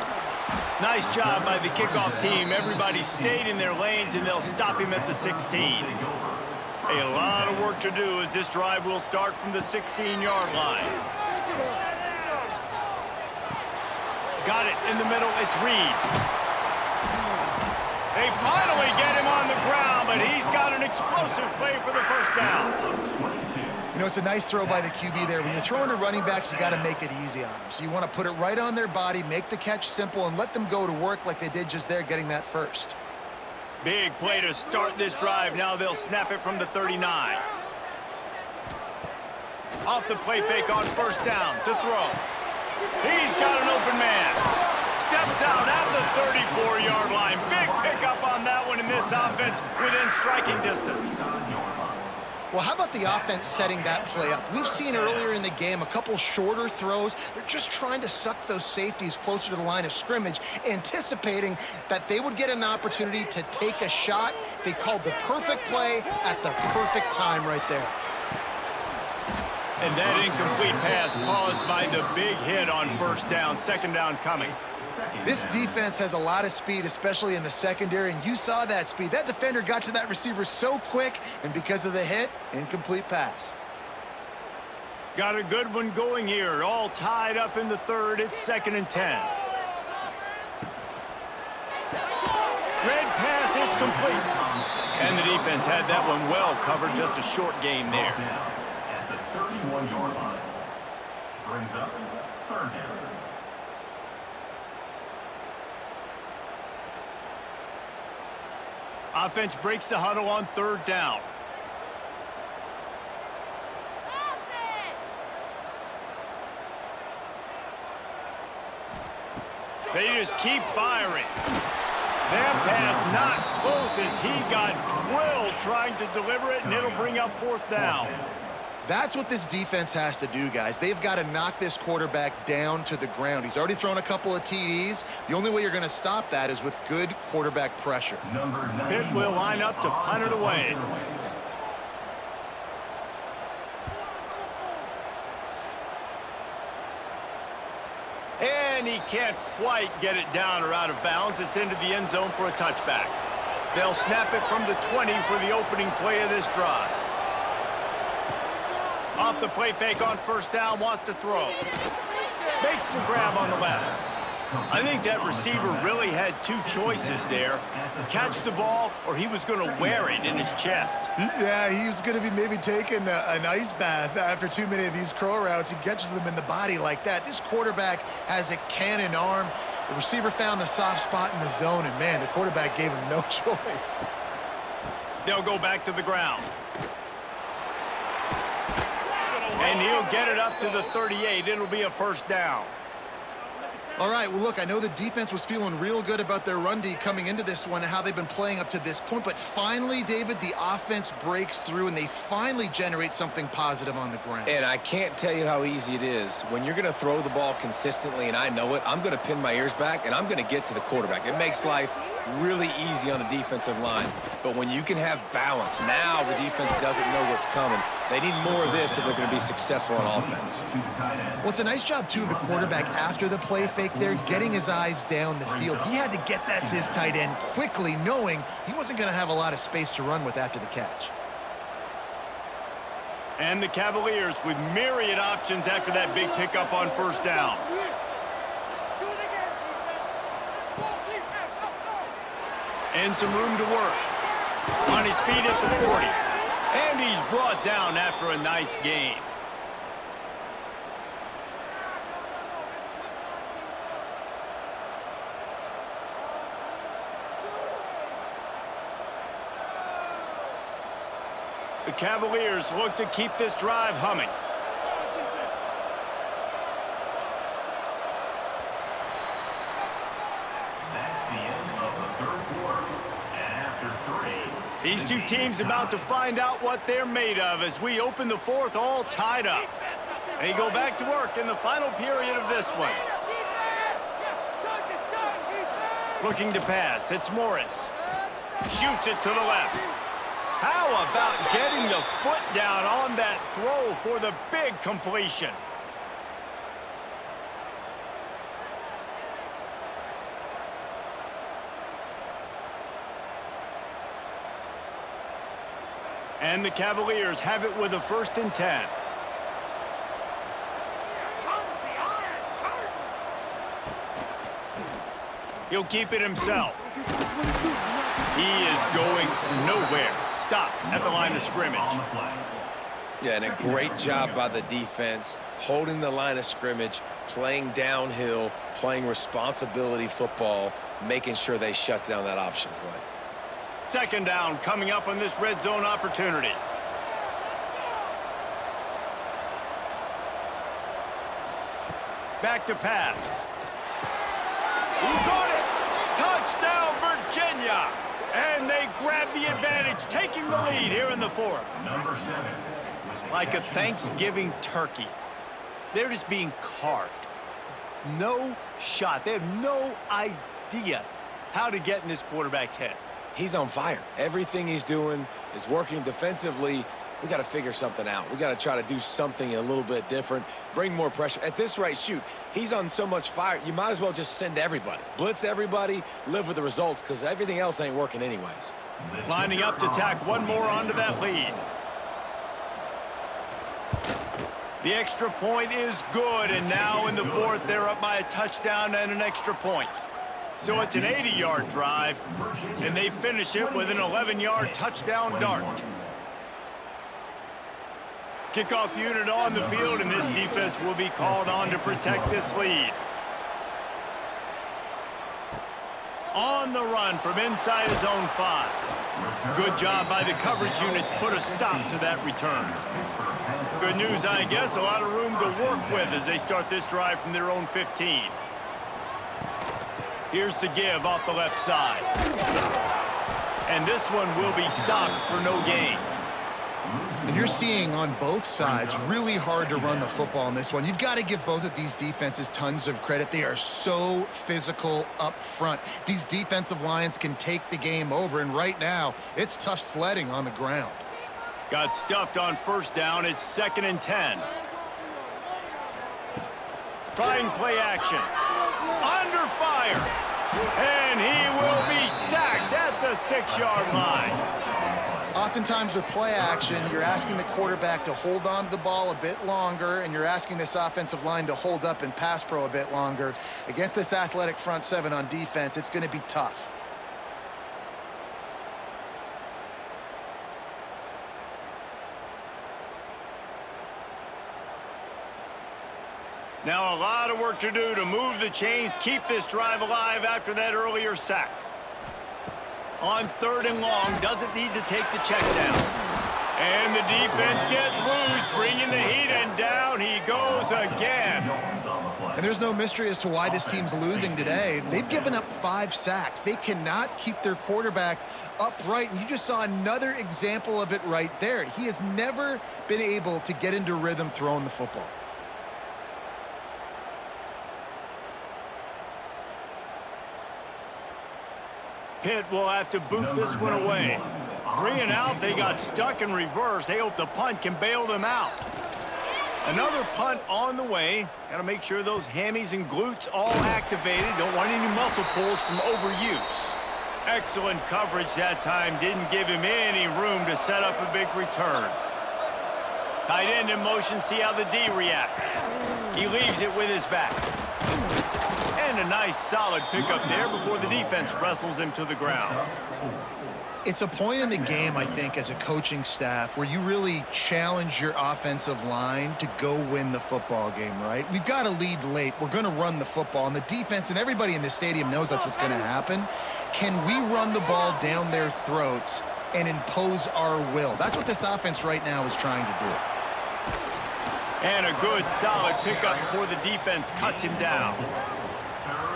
Nice job by the kickoff team. Everybody stayed in their lanes, and they'll stop him at the 16. A lot of work to do as this drive will start from the 16-yard line. Got it in the middle. It's Reed. They finally get him on the ground, but he's got an explosive play for the first down. You know, it's a nice throw by the QB there. When you're throwing to running backs, you got to make it easy on them. So you want to put it right on their body, make the catch simple, and let them go to work like they did just there, getting that first. Big play to start this drive. Now they'll snap it from the 39. Off the play fake on first down to throw. He's got an open man. Steps out at the 34-yard line. Big pickup on that one in this offense within striking distance. Well, how about the offense setting that play up? We've seen earlier in the game a couple shorter throws. They're just trying to suck those safeties closer to the line of scrimmage, anticipating that they would get an opportunity to take a shot. They called the perfect play at the perfect time right there. And that incomplete pass caused by the big hit on first down. Second down coming. This defense has a lot of speed, especially in the secondary, and you saw that speed. That defender got to that receiver so quick, and because of the hit, incomplete pass. Got a good one going here. All tied up in the third. It's 2nd and 10. Red pass, it's complete. And the defense had that one well covered. Just a short game there. At the 31-yard line. Brings up third down. Offense breaks the huddle on third down. They just keep firing. That pass not close as he got drilled trying to deliver it, and it'll bring up fourth down. That's what this defense has to do, guys. They've got to knock this quarterback down to the ground. He's already thrown a couple of TDs. The only way you're going to stop that is with good quarterback pressure. Pitt will line up to punt it away. And he can't quite get it down or out of bounds. It's into the end zone for a touchback. They'll snap it from the 20 for the opening play of this drive. Off the play fake on first down, wants to throw. Makes the grab on the left. I think that receiver really had two choices there. Catch the ball, or he was going to wear it in his chest. Yeah, he was going to be maybe taking an ice bath after too many of these crow routes. He catches them in the body like that. This quarterback has a cannon arm. The receiver found the soft spot in the zone, and, man, the quarterback gave him no choice. They'll go back to the ground. And he'll get it up to the 38. It'll be a first down. All right, well, look, I know the defense was feeling real good about their run D coming into this one and how they've been playing up to this point, but finally, David, the offense breaks through and they finally generate something positive on the ground. And I can't tell you how easy it is. When you're going to throw the ball consistently, and I know it, I'm going to pin my ears back, and I'm going to get to the quarterback. It makes life really easy on the defensive line. But when you can have balance, now the defense doesn't know what's coming. They need more of this if they're going to be successful on offense. Well, it's a nice job, too, of the quarterback after the play fake there, getting his eyes down the field. He had to get that to his tight end quickly, knowing he wasn't going to have a lot of space to run with after the catch. And the Cavaliers with myriad options after that big pickup on first down. And some room to work. On his feet at the 40. And he's brought down after a nice gain. The Cavaliers look to keep this drive humming. These two teams about to find out what they're made of as we open the fourth all tied up. They go back to work in the final period of this one. Looking to pass, it's Morris. Shoots it to the left. How about getting the foot down on that throw for the big completion? And the Cavaliers have it with a 1st and 10. He'll keep it himself. He is going nowhere. Stop at the line of scrimmage. Yeah, and a great job by the defense, holding the line of scrimmage, playing downhill, playing responsibility football, making sure they shut down that option play. 2nd down coming up on this red zone opportunity. Back to pass. Who got it? Touchdown, Virginia! And they grab the advantage, taking the lead here in the 4th. Number 7. Like a Thanksgiving turkey. They're just being carved. No shot. They have no idea how to get in this quarterback's head. He's on fire. Everything he's doing is working defensively. We got to figure something out. We got to try to do something a little bit different, bring more pressure. At this rate, shoot, he's on so much fire, you might as well just send everybody. Blitz everybody, live with the results, because everything else ain't working anyways. Lining up to tack one more onto that lead. The extra point is good, and now in the 4th, they're up by a touchdown and an extra point. So it's an 80-yard drive, and they finish it with an 11-yard touchdown dart. Kickoff unit on the field, and this defense will be called on to protect this lead. On the run from inside his own 5. Good job by the coverage unit to put a stop to that return. Good news, I guess, a lot of room to work with as they start this drive from their own 15. Here's the give off the left side. And this one will be stopped for no gain. And you're seeing on both sides really hard to run the football in this one. You've got to give both of these defenses tons of credit. They are so physical up front. These defensive lines can take the game over, and right now it's tough sledding on the ground. Got stuffed on first down. It's 2nd and 10. Trying play action. Under fire. And he will be sacked at the 6-yard line. Oftentimes with play action, you're asking the quarterback to hold on to the ball a bit longer, and you're asking this offensive line to hold up and pass pro a bit longer. Against this athletic front 7 on defense, it's going to be tough. Now a lot of work to do to move the chains, keep this drive alive after that earlier sack. On 3rd and long, doesn't need to take the check down. And the defense gets loose, bringing the heat, and down he goes again. And there's no mystery as to why this team's losing today. They've given up 5 sacks. They cannot keep their quarterback upright, and you just saw another example of it right there. He has never been able to get into rhythm throwing the football. Pitt will have to boot this one away. 3 and out, they got stuck in reverse. They hope the punt can bail them out. Another punt on the way. Got to make sure those hammies and glutes all activated. Don't want any muscle pulls from overuse. Excellent coverage that time. Didn't give him any room to set up a big return. Tight end in motion. See how the D reacts. He leaves it with his back. And a nice solid pickup there before the defense wrestles him to the ground. It's a point in the game, I think, as a coaching staff where you really challenge your offensive line to go win the football game, right? We've got to lead late. We're going to run the football, and the defense and everybody in the stadium knows that's what's going to happen. Can we run the ball down their throats and impose our will? That's what this offense right now is trying to do. And a good, solid pickup before the defense cuts him down.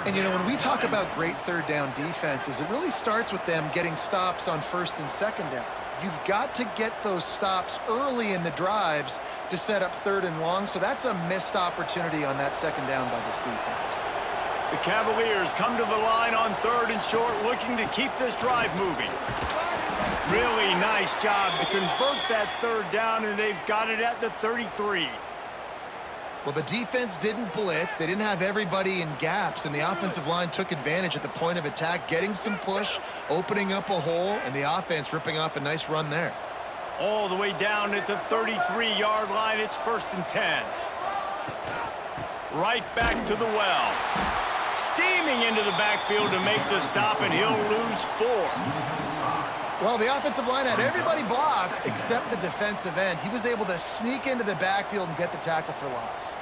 And, you know, when we talk about great 3rd down defenses, it really starts with them getting stops on 1st and 2nd down. You've got to get those stops early in the drives to set up 3rd and long, so that's a missed opportunity on that 2nd down by this defense. The Cavaliers come to the line on 3rd and short, looking to keep this drive moving. Really nice job to convert that 3rd down, and they've got it at the 33. Well, the defense didn't blitz. They didn't have everybody in gaps, and the offensive line took advantage at the point of attack, getting some push, opening up a hole, and the offense ripping off a nice run there. All the way down at the 33-yard line. It's 1st and 10. Right back to the well. Steaming into the backfield to make the stop, and he'll lose 4. Well, the offensive line had everybody blocked except the defensive end. He was able to sneak into the backfield and get the tackle for loss.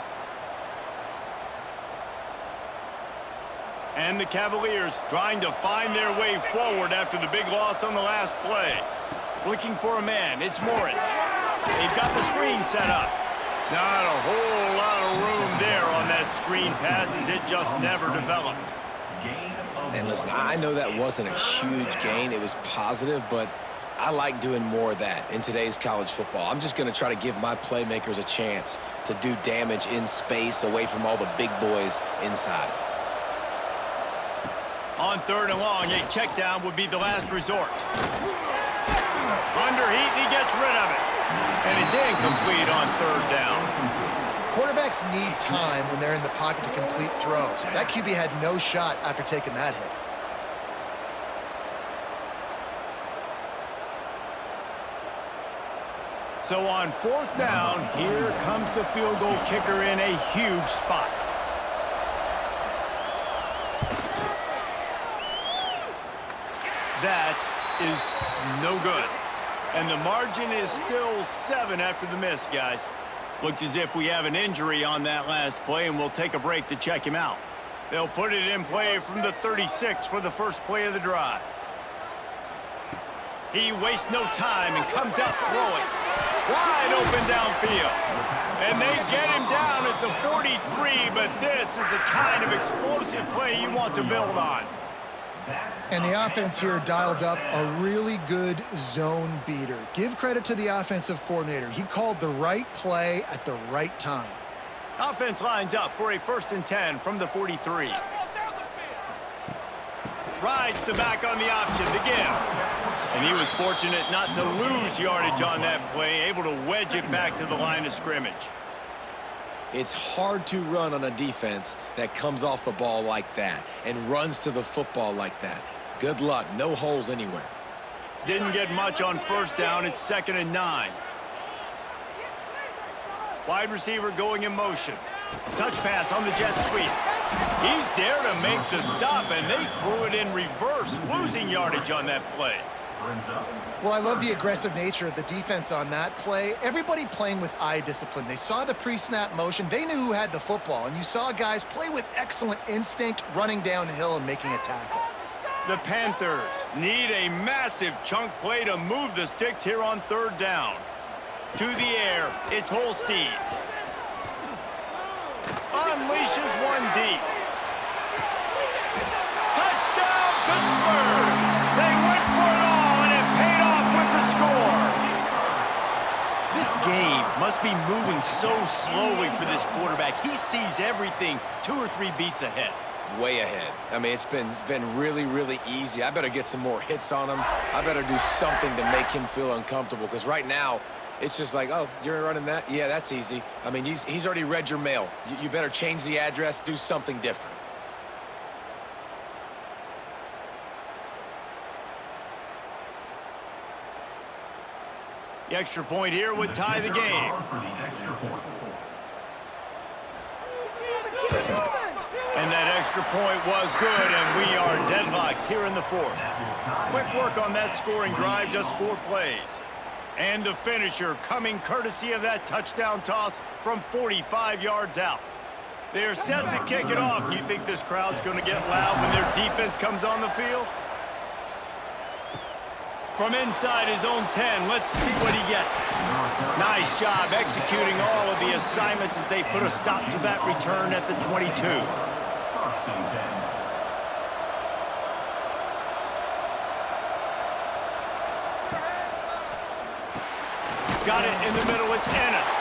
And the Cavaliers trying to find their way forward after the big loss on the last play. Looking for a man. It's Morris. They've got the screen set up. Not a whole lot of room there on that screen pass as it just never developed. And listen, I know that wasn't a huge gain. It was positive, but I like doing more of that in today's college football. I'm just going to try to give my playmakers a chance to do damage in space away from all the big boys inside. On 3rd and long, a check down would be the last resort. Under heat, and he gets rid of it. And it's incomplete on 3rd down. Quarterbacks need time when they're in the pocket to complete throws. That QB had no shot after taking that hit. So on 4th down, here comes the field goal kicker in a huge spot. That is no good. And the margin is still 7 after the miss, guys. Looks as if we have an injury on that last play, and we'll take a break to check him out. They'll put it in play from the 36 for the first play of the drive. He wastes no time and comes out throwing. Wide open downfield. And they get him down at the 43, but this is the kind of explosive play you want to build on. And the offense here dialed up a really good zone beater. Give credit to the offensive coordinator. He called the right play at the right time. Offense lines up for a 1st and 10 from the 43. Rides the back on the option, the give. And he was fortunate not to lose yardage on that play, able to wedge it back to the line of scrimmage. It's hard to run on a defense that comes off the ball like that and runs to the football like that. Good luck. No holes anywhere. Didn't get much on 1st down. It's 2nd and 9. Wide receiver going in motion. Touch pass on the jet sweep. He's there to make the stop, and they threw it in reverse, losing yardage on that play. Well, I love the aggressive nature of the defense on that play. Everybody playing with eye discipline. They saw the pre-snap motion. They knew who had the football, and you saw guys play with excellent instinct, running downhill and making a tackle. The Panthers need a massive chunk play to move the sticks here on 3rd down. To the air, it's Holstein. Unleashes one deep. Touchdown, Pittsburgh! They went for it all, and it paid off with the score. This game must be moving so slowly for this quarterback. He sees everything 2 or 3 beats ahead. Way ahead. I mean, it's been really, really easy. I better get some more hits on him. I better do something to make him feel uncomfortable, because right now, it's just like, oh, you're running that? Yeah, that's easy. I mean, he's already read your mail. You better change the address, do something different. The extra point here would tie the game. And that extra point was good, and we are deadlocked here in the 4th. Quick work on that scoring drive, just 4 plays. And the finisher coming courtesy of that touchdown toss from 45 yards out. They're set to kick it off. You think this crowd's going to get loud when their defense comes on the field? From inside his own 10, let's see what he gets. Nice job executing all of the assignments as they put a stop to that return at the 22. Got it in the middle, it's Ennis.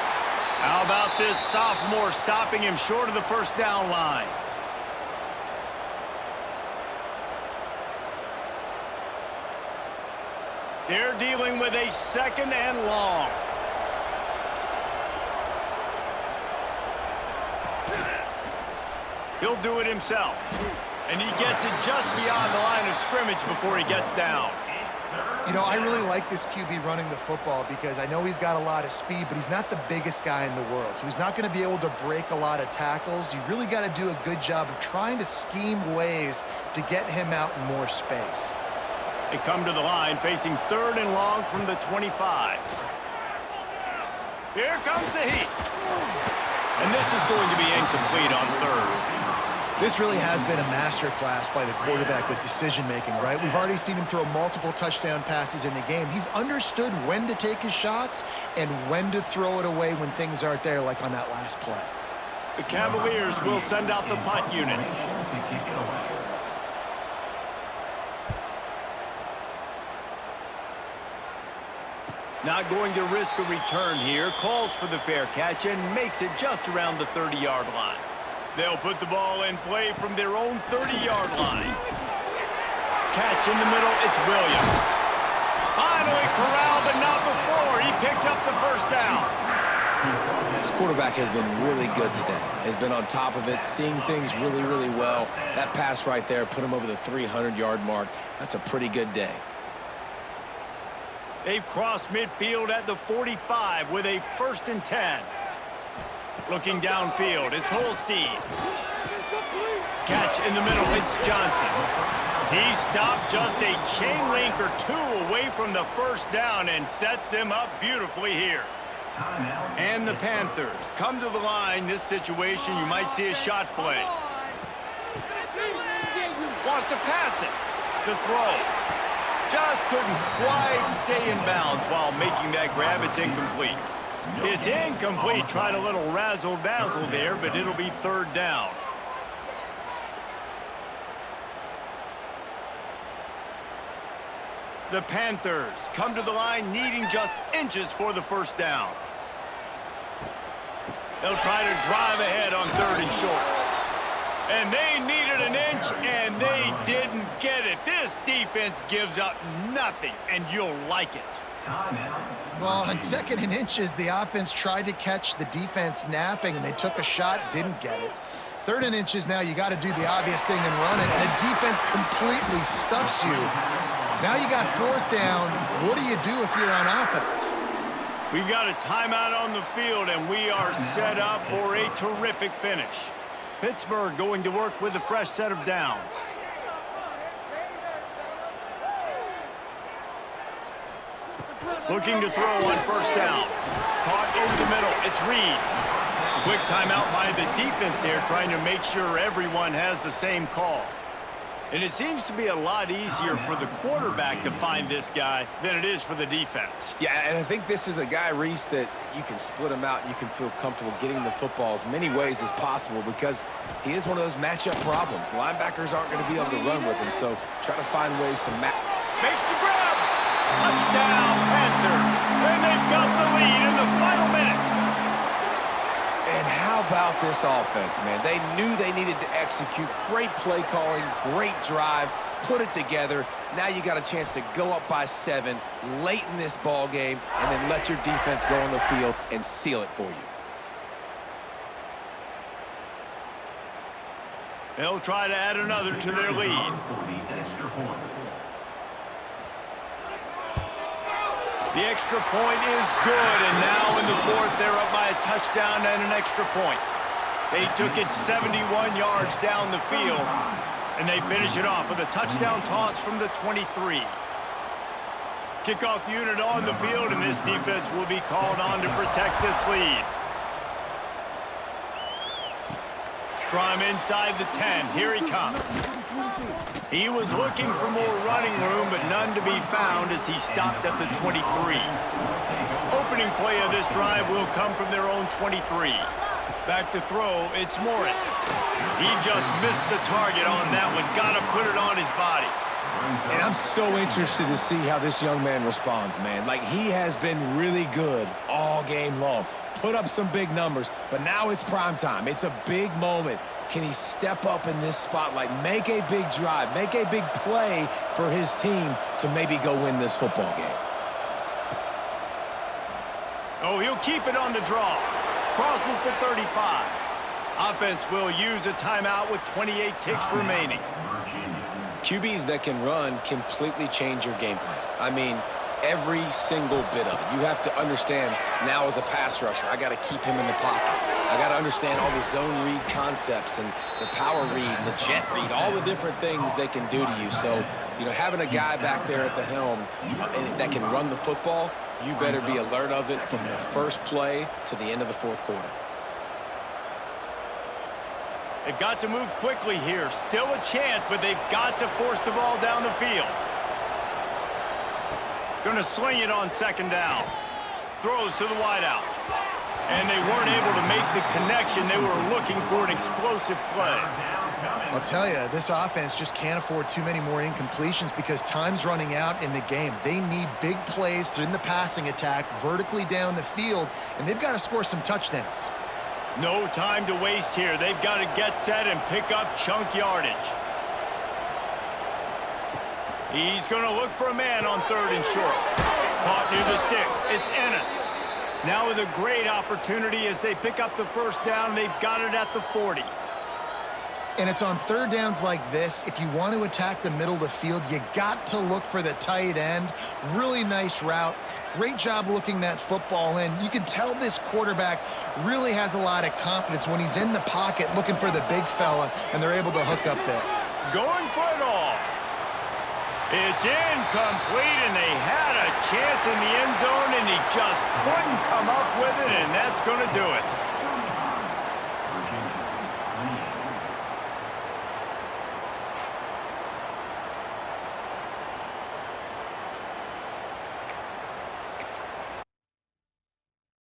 How about this sophomore stopping him short of the 1st down line? They're dealing with a 2nd and long. He'll do it himself. And he gets it just beyond the line of scrimmage before he gets down. You know, I really like this QB running the football because I know he's got a lot of speed, but he's not the biggest guy in the world. So he's not going to be able to break a lot of tackles. You really got to do a good job of trying to scheme ways to get him out in more space. They come to the line facing 3rd and long from the 25. Here comes the heat. And this is going to be incomplete on 3rd. This really has been a masterclass by the quarterback with decision-making, right? We've already seen him throw multiple touchdown passes in the game. He's understood when to take his shots and when to throw it away when things aren't there, like on that last play. The Cavaliers will send out the punt unit. Not going to risk a return here. Calls for the fair catch and makes it just around the 30-yard line. They'll put the ball in play from their own 30-yard line. Catch in the middle, it's Williams. Finally corralled, but not before. He picked up the 1st down. This quarterback has been really good today. Has been on top of it, seeing things really, really well. That pass right there put him over the 300-yard mark. That's a pretty good day. They've crossed midfield at the 45 with a 1st and 10. Looking downfield, it's Holstein. Catch in the middle, it's Johnson. He stopped just a chain link or two away from the first down and sets them up beautifully here. And the Panthers come to the line. This situation, you might see a shot play. Wants to pass it. The throw. Just couldn't quite stay in bounds while making that grab. It's incomplete. It's incomplete. Tried a little razzle-dazzle there, but it'll be third down. The Panthers come to the line needing just inches for the first down. They'll try to drive ahead on third and short. And they needed an inch, and they didn't get it. This defense gives up nothing, and you'll like it. Well, on second and inches, the offense tried to catch the defense napping, and they took a shot, didn't get it. Third and inches now, you got to do the obvious thing and run it, and the defense completely stuffs you. Now you got fourth down. What do you do if you're on offense? We've got a timeout on the field, and we are set up for a terrific finish. Pittsburgh going to work with a fresh set of downs. Looking to throw on first down. Caught over the middle. It's Reed. Quick timeout by the defense there, trying to make sure everyone has the same call. And it seems to be a lot easier for the quarterback to find this guy than it is for the defense. Yeah, and I think this is a guy, Reese, that you can split him out. You can feel comfortable getting the football as many ways as possible because he is one of those matchup problems. Linebackers aren't going to be able to run with him, so try to find ways to match. Makes the grab. Touchdown, Panthers. And they've got the lead in the final minute. And how about this offense, man? They knew they needed to execute. Great play calling, great drive, put it together. Now you got a chance to go up by 7 late in this ball game and then let your defense go on the field and seal it for you. They'll try to add another to their lead. The extra point is good, and now in the fourth, they're up by a touchdown and an extra point. They took it 71 yards down the field, and they finish it off with a touchdown toss from the 23. Kickoff unit on the field, and this defense will be called on to protect this lead. From inside the 10, here he comes. He was looking for more running room, but none to be found as he stopped at the 23. Opening play of this drive will come from their own 23. Back to throw, it's Morris. He just missed the target on that one. Got to put it on his body. And I'm so interested to see how this young man responds, man. Like, he has been really good all game long. Put up some big numbers, but now it's prime time. It's a big moment. Can he step up in this spotlight, make a big drive, make a big play for his team to maybe go win this football game? Oh, he'll keep it on the draw. Crosses the 35. Offense will use a timeout with 28 ticks remaining. QBs that can run completely change your game plan. I mean, every single bit of it. You have to understand now as a pass rusher, I got to keep him in the pocket. I got to understand all the zone read concepts and the power read and the jet read, all the different things they can do to you. So, you know, having a guy back there at the helm that can run the football, you better be alert of it from the first play to the end of the fourth quarter. They've got to move quickly here. Still a chance, but they've got to force the ball down the field. Going to sling it on second down. Throws to the wideout. And they weren't able to make the connection. They were looking for an explosive play. I'll tell you, this offense just can't afford too many more incompletions because time's running out in the game. They need big plays in the passing attack, vertically down the field, and they've got to score some touchdowns. No time to waste here. They've got to get set and pick up chunk yardage. He's going to look for a man on third and short. Caught near the sticks. It's Ennis. Now with a great opportunity as they pick up the first down. They've got it at the 40. And it's on third downs like this. If you want to attack the middle of the field, you got to look for the tight end. Really nice route. Great job looking that football in. You can tell this quarterback really has a lot of confidence when he's in the pocket looking for the big fella, and they're able to hook up there. Going for it all. It's incomplete, and they had a chance in the end zone, and he just couldn't come up with it, and that's going to do it.